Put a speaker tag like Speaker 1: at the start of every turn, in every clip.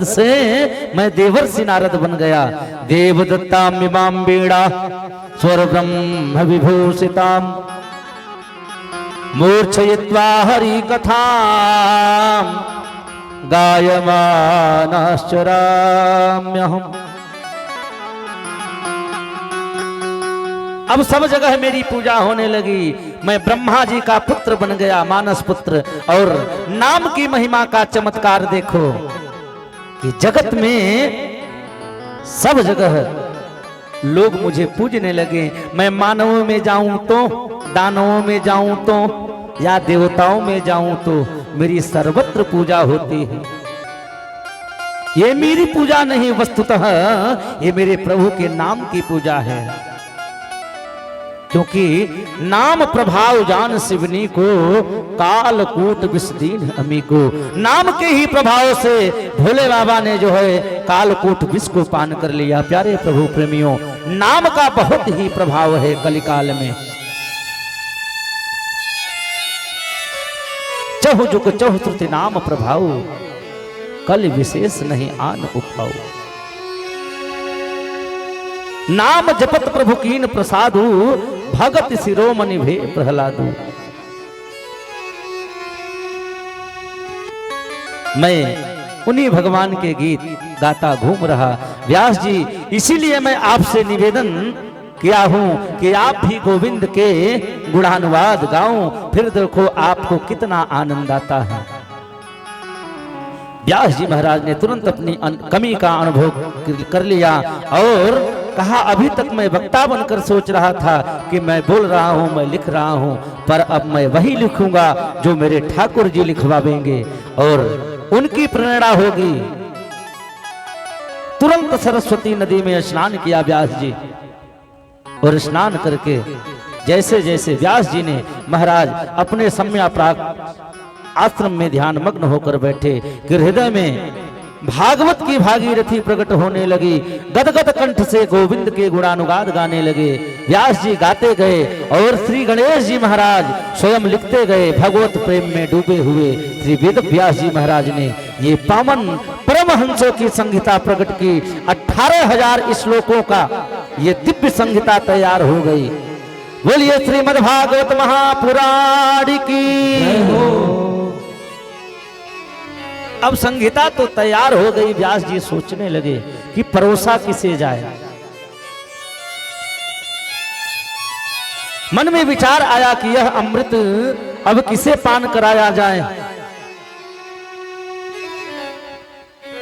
Speaker 1: से मैं देवर्षि नारद बन गया। देवदत्तामिमां वीणा स्वर ब्रह्म विभूषितां मूर्छयित्वा हरि कथां गायमानश्चराम्यहम्। अब सब जगह मेरी पूजा होने लगी। मैं ब्रह्मा जी का पुत्र बन गया, मानस पुत्र। और नाम की महिमा का चमत्कार देखो कि जगत में सब जगह लोग मुझे पूजने लगे। मैं मानवों में जाऊं तो, दानवों में जाऊं तो, या देवताओं में जाऊं तो मेरी सर्वत्र पूजा होती है। ये मेरी पूजा नहीं, वस्तुतः ये मेरे प्रभु के नाम की पूजा है। क्योंकि नाम प्रभाव जान शिवनी को, कालकूट विषदीन अमी को। नाम के ही प्रभाव से भोले बाबा ने जो है कालकूट विष को पान कर लिया। प्यारे प्रभु प्रेमियों, नाम का बहुत ही प्रभाव है कलिकाल में। चहु जुग चहु त्रुटि नाम प्रभाव, कल विशेष नहीं आन उपाऊ। नाम जपत प्रभु कीन प्रसादु, भगत शिरोमणि भे प्रहलादु। मैं उन्हीं भगवान के गीत गाता घूम रहा व्यास जी। इसीलिए मैं आपसे निवेदन किया हूं कि आप भी गोविंद के गुणानुवाद गाओ, फिर देखो आपको कितना आनंद आता है। व्यास जी महाराज ने तुरंत अपनी कमी का अनुभव कर लिया और कहा, अभी तक मैं वक्ता बनकर सोच रहा था कि मैं बोल रहा हूं, मैं लिख रहा हूं, पर अब मैं वही लिखूंगा जो मेरे ठाकुर जी लिखवावेंगे और उनकी प्रेरणा होगी। तुरंत सरस्वती नदी में स्नान किया व्यास जी और स्नान करके जैसे जैसे व्यास जी ने महाराज अपने सम्याप्राग आश्रम में ध्यान मग्न होकर बैठे कि हृदय में भागवत की भागीरथी प्रकट होने लगी। गदगद कंठ से गोविंद के गुणानुगाद गाने लगे। व्यास जी गाते गए और श्री गणेश जी महाराज स्वयं लिखते गए। भगवत प्रेम में डूबे हुए श्री वेद व्यास जी महाराज ने ये पावन परमहंसों की संहिता प्रकट की। 18,000 श्लोकों का ये दिव्य संहिता तैयार हो गई। बोलिए श्रीमद् भागवत महापुराण की। अब संहिता तो तैयार हो गई। व्यास जी सोचने लगे कि परोसा किसे जाए। मन में विचार आया कि यह अमृत अब किसे पान कराया जाए।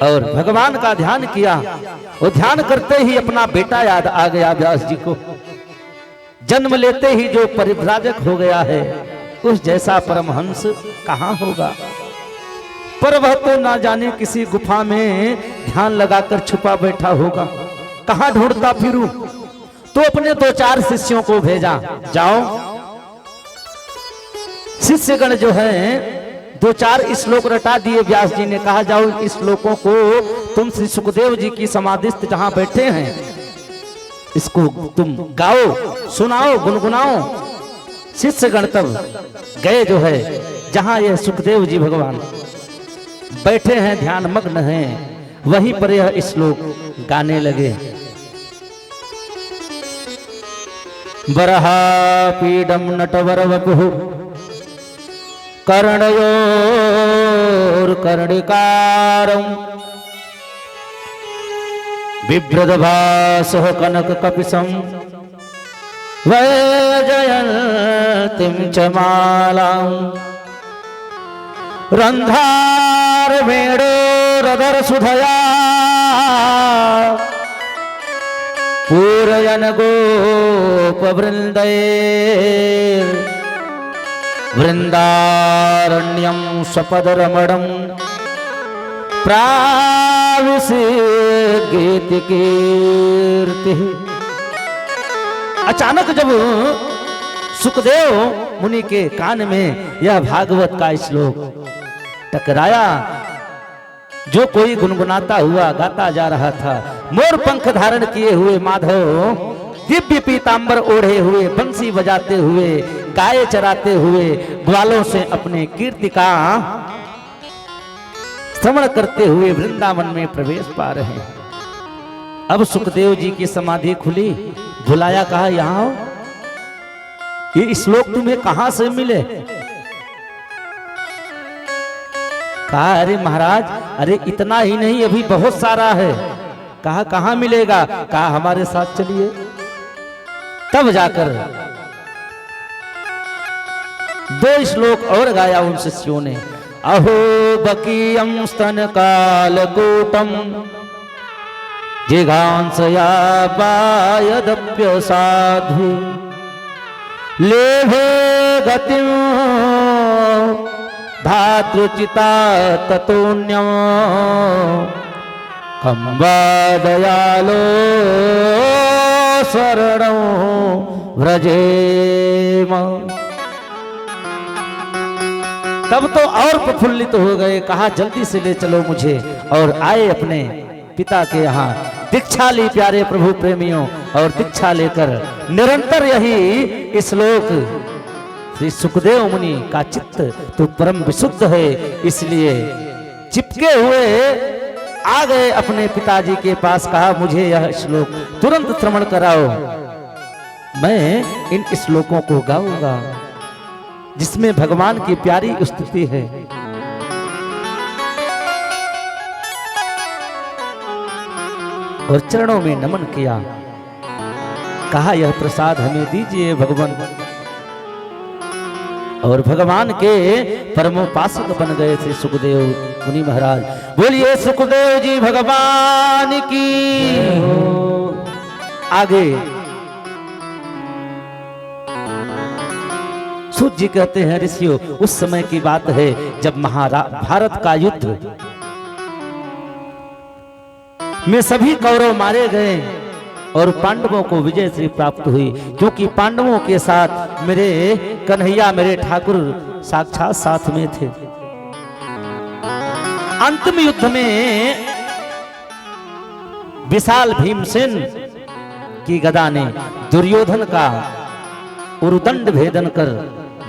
Speaker 1: और भगवान का ध्यान किया। वो ध्यान करते ही अपना बेटा याद आ गया व्यास जी को। जन्म लेते ही जो परिव्राजक हो गया है, उस जैसा परमहंस कहां होगा। पर वह तो ना जाने किसी गुफा में ध्यान लगाकर छुपा बैठा होगा। कहां ढूंढता फिरूं। तो अपने 2-4 शिष्यों को भेजा, जाओ। शिष्यगण जो है 2-4 श्लोक रटा दिए। व्यास जी ने कहा, जाओ इस श्लोकों को तुम श्री सुखदेव जी की समाधिस्थ जहां बैठे हैं, इसको तुम गाओ, सुनाओ, गुनगुनाओ। शिष्यगण तब गए जो है जहां यह सुखदेव जी भगवान बैठे हैं, ध्यान मग्न हैं, वहीं पर यह श्लोक गाने लगे। बरहा पीडम नटवर वपुः कर्णयोर कर्णिकारम् बिभ्रदभासः कनक कपिशं वैजयन्तीं च मालां रंधार वेणोरधर सुधया पूरयन गोप वृंदे वृंदारण्यं सपद रमणं प्राविशे गीति कीर्ति। अचानक जब सुखदेव मुनि के कान में यह भागवत का श्लोक टकराया, जो कोई गुनगुनाता हुआ गाता जा रहा था। मोर पंख धारण किए हुए माधव दिव्य पीतांबर ओढ़े हुए, बंसी बजाते हुए, गाय चराते हुए, ग्वालों से अपने कीर्ति का श्रवण करते हुए वृंदावन में प्रवेश पा रहे हैं। अब सुखदेव जी की समाधि खुली, बुलाया, कहा यहां आओ, ये श्लोक तुम्हें कहां से मिले? कहा अरे महाराज, अरे इतना ही नहीं, अभी बहुत सारा है। कहा कहां मिलेगा? कहा हमारे साथ चलिए। तब जाकर 2 श्लोक और गाया उन शिष्यों ने। अहो बकीयम स्तन कालकूटम जिघांसया बायदप्य साधु लेभे गतिं धातृचिता ततोऽन्यं कंवा दयालो शरणं व्रजेम। तब तो और प्रफुल्लित हो गए, कहा जल्दी से ले चलो मुझे। और आए अपने पिता के यहाँ, दीक्षा ली प्यारे प्रभु प्रेमियों, और दीक्षा लेकर निरंतर यही श्लोक। श्री सुखदेव मुनि का चित्त तो परम विशुद्ध है, इसलिए चिपके हुए आ गए अपने पिताजी के पास। कहा मुझे यह श्लोक तुरंत श्रवण कराओ, मैं इन श्लोकों को गाऊंगा जिसमें भगवान की प्यारी स्तुति है। और चरणों में नमन किया, कहा यह प्रसाद हमें दीजिए भगवान। और भगवान के परमोपासक बन गए थे सुखदेव मुनि महाराज। बोलिए सुखदेव जी भगवान की। आगे सूत जी कहते हैं, ऋषियों उस समय की बात है जब भारत का युद्ध में सभी कौरव मारे गए और पांडवों को विजय श्री प्राप्त हुई, क्योंकि पांडवों के साथ मेरे कन्हैया, मेरे ठाकुर साक्षात साथ में थे। अंतिम युद्ध में विशाल भीमसेन की गदा ने दुर्योधन का उरुदंड भेदन कर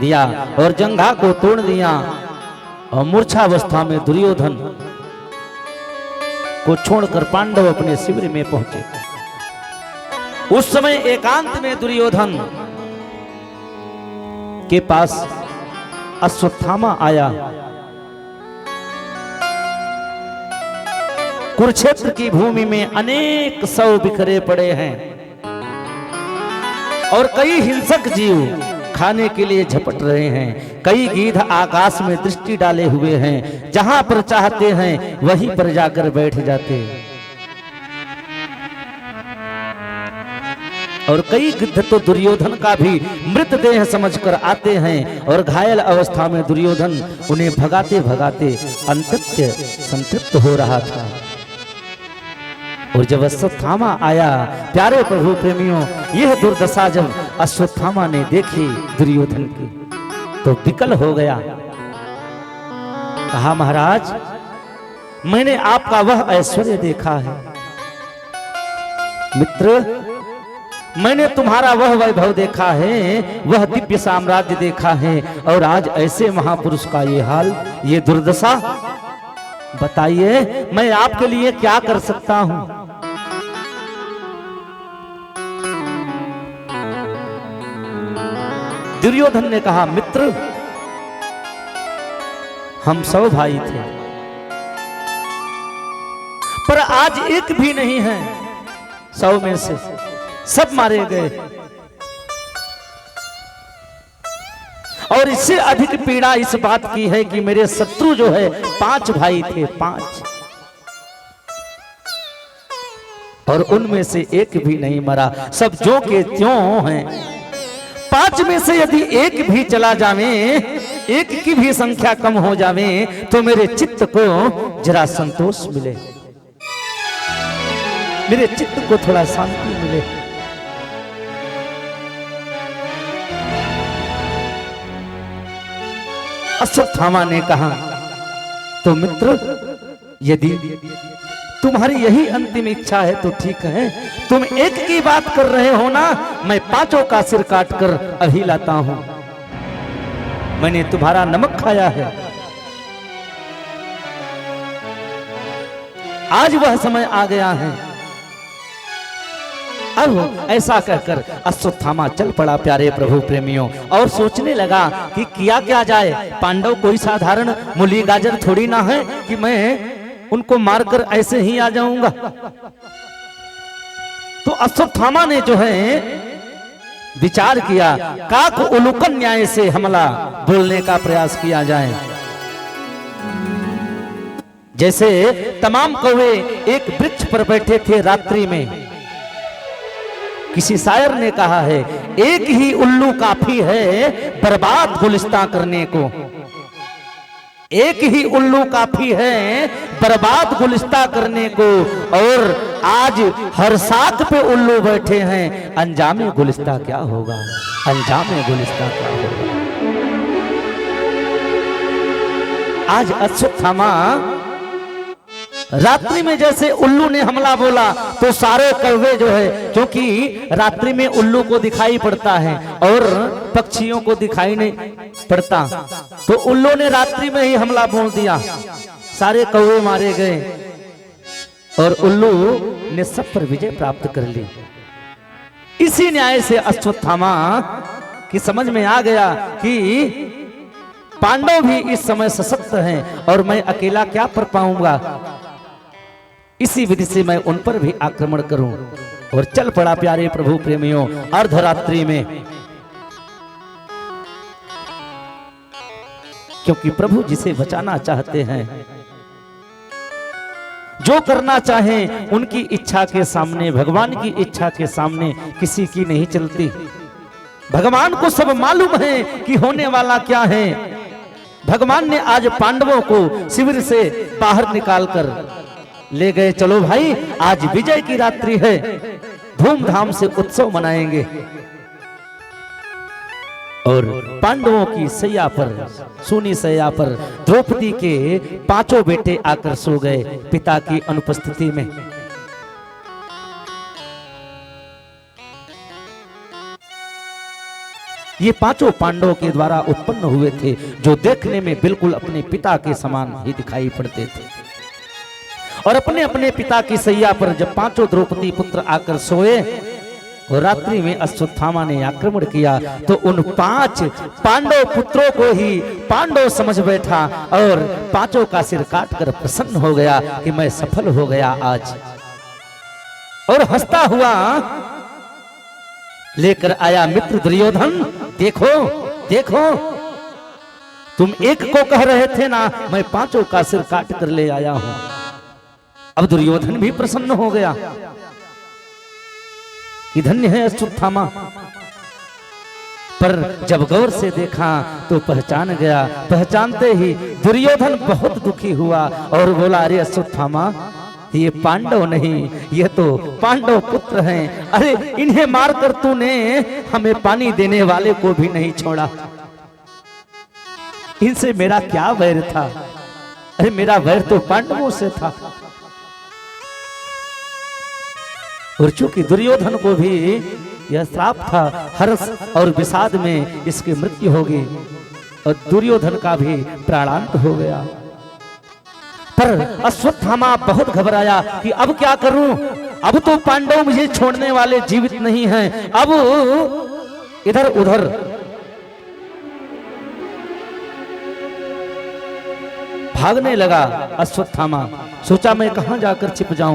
Speaker 1: दिया और जंघा को तोड़ दिया, और मूर्छावस्था में दुर्योधन को छोड़कर पांडव अपने शिविर में पहुंचे। उस समय एकांत में दुर्योधन के पास अश्वत्थामा आया। कुरुक्षेत्र की भूमि में अनेक शव बिखरे पड़े हैं और कई हिंसक जीव खाने के लिए झपट रहे हैं। कई गीध आकाश में दृष्टि डाले हुए हैं, जहां पर चाहते हैं वहीं पर जाकर बैठ जाते हैं। और कई गिद्ध तो दुर्योधन का भी मृतदेह समझकर आते हैं, और घायल अवस्था में दुर्योधन उन्हें भगाते भगाते अंतत्य संतृप्त हो रहा था। और जब अश्वत्थामा आया, प्यारे प्रभु प्रेमियों, यह दुर्दशा जब अश्वत्थामा ने देखी दुर्योधन की तो विकल हो गया। कहा महाराज, मैंने आपका वह ऐश्वर्य देखा है, मित्र मैंने तुम्हारा वह वैभव देखा है, वह दिव्य साम्राज्य देखा है, और आज ऐसे महापुरुष का ये हाल, ये दुर्दशा। बताइए मैं आपके लिए क्या कर सकता हूं? दुर्योधन ने कहा, मित्र हम 100 भाई थे, पर आज एक भी नहीं है 100 में से, सब मारे गए। और इससे अधिक पीड़ा इस बात की है कि मेरे शत्रु जो है 5 भाई थे, 5, और उनमें से एक भी नहीं मरा, सब जो के त्यों हैं। 5 में से यदि एक भी चला जावे, एक की भी संख्या कम हो जावे, तो मेरे चित्त को जरा संतोष मिले, मेरे चित्त को थोड़ा शांति मिले। अश्वत्थामा ने कहा, तो मित्र यदि तुम्हारी यही अंतिम इच्छा है तो ठीक है, तुम एक की बात कर रहे हो ना, मैं 5 का सिर काटकर अभी लाता हूं। मैंने तुम्हारा नमक खाया है, आज वह समय आ गया है। अब ऐसा कहकर अश्वत्थामा चल पड़ा प्यारे प्रभु प्रेमियों, और सोचने लगा कि किया क्या जाए। पांडव कोई साधारण मूली गाजर थोड़ी ना है कि मैं उनको मारकर ऐसे ही आ जाऊंगा। तो अश्वत्थामा ने जो है विचार किया, काक उलूकन न्याय से हमला बोलने का प्रयास किया जाए। जैसे तमाम कौवे एक वृक्ष पर बैठे थे रात्रि में, किसी शायर ने कहा है, एक ही उल्लू काफी है बर्बाद गुलिस्तां करने को। एक ही उल्लू काफी है बर्बाद गुलिस्तां करने को, और आज हर साथ पे उल्लू बैठे हैं, अंजामे गुलिस्तां क्या होगा, अंजामे गुलिस्तां क्या होगा। आज अश्वत्थामा रात्रि में जैसे उल्लू ने हमला बोला तो सारे कौवे जो है, क्योंकि रात्रि में उल्लू को दिखाई पड़ता है और पक्षियों को दिखाई नहीं पड़ता, तो उल्लू ने रात्रि में ही हमला बोल दिया, सारे कौवे मारे गए और उल्लू ने सब पर विजय प्राप्त कर ली। इसी न्याय से अश्वत्थामा की समझ में आ गया कि पांडव भी इस समय सशक्त हैं और मैं अकेला क्या कर पाऊंगा, इसी विधि से मैं उन पर भी आक्रमण करूं। और चल पड़ा प्यारे प्रभु प्रेमियों अर्धरात्रि में, क्योंकि प्रभु जिसे बचाना चाहते हैं, जो करना चाहें उनकी इच्छा के सामने, भगवान की इच्छा के सामने किसी की नहीं चलती। भगवान को सब मालूम है कि होने वाला क्या है। भगवान ने आज पांडवों को शिविर से बाहर निकालकर ले गए, चलो भाई आज विजय की रात्रि है, धूमधाम से उत्सव मनाएंगे। और पांडवों की सैया पर, सूनी सैया पर द्रौपदी के पांचों बेटे आकर सो गए पिता की अनुपस्थिति में। ये पांचों पांडवों के द्वारा उत्पन्न हुए थे, जो देखने में बिल्कुल अपने पिता के समान ही दिखाई पड़ते थे। और अपने अपने पिता की सैया पर जब पांचों द्रौपदी पुत्र आकर सोए और रात्रि में अश्वत्थामा ने आक्रमण किया, तो उन पांच पांडव पुत्रों को ही पांडव समझ बैठा और पांचों का सिर काटकर प्रसन्न हो गया कि मैं सफल हो गया आज। और हंसता हुआ लेकर आया मित्र दुर्योधन, देखो देखो, तुम एक को कह रहे थे ना, मैं पांचों का सिर काट कर ले आया हूं। अब दुर्योधन भी प्रसन्न हो गया कि धन्य है अश्वत्थामा, पर जब गौर से देखा तो पहचान गया। पहचानते ही दुर्योधन बहुत दुखी हुआ और बोला, अरे अश्वत्थामा, ये पांडव नहीं, ये तो पांडव पुत्र हैं। अरे इन्हें मारकर तूने हमें पानी देने वाले को भी नहीं छोड़ा। इनसे मेरा क्या वैर था? अरे मेरा वैर तो पांडवों से था। और चूंकि दुर्योधन को भी यह श्राप था, हर्ष और विषाद में इसकी मृत्यु होगी और दुर्योधन का भी प्राणांत हो गया। पर अश्वत्थामा बहुत घबराया कि अब क्या करूं, अब तो पांडव मुझे छोड़ने वाले जीवित नहीं हैं। अब इधर उधर भागने लगा अश्वत्थामा। सोचा मैं कहां जाकर छिप जाऊं।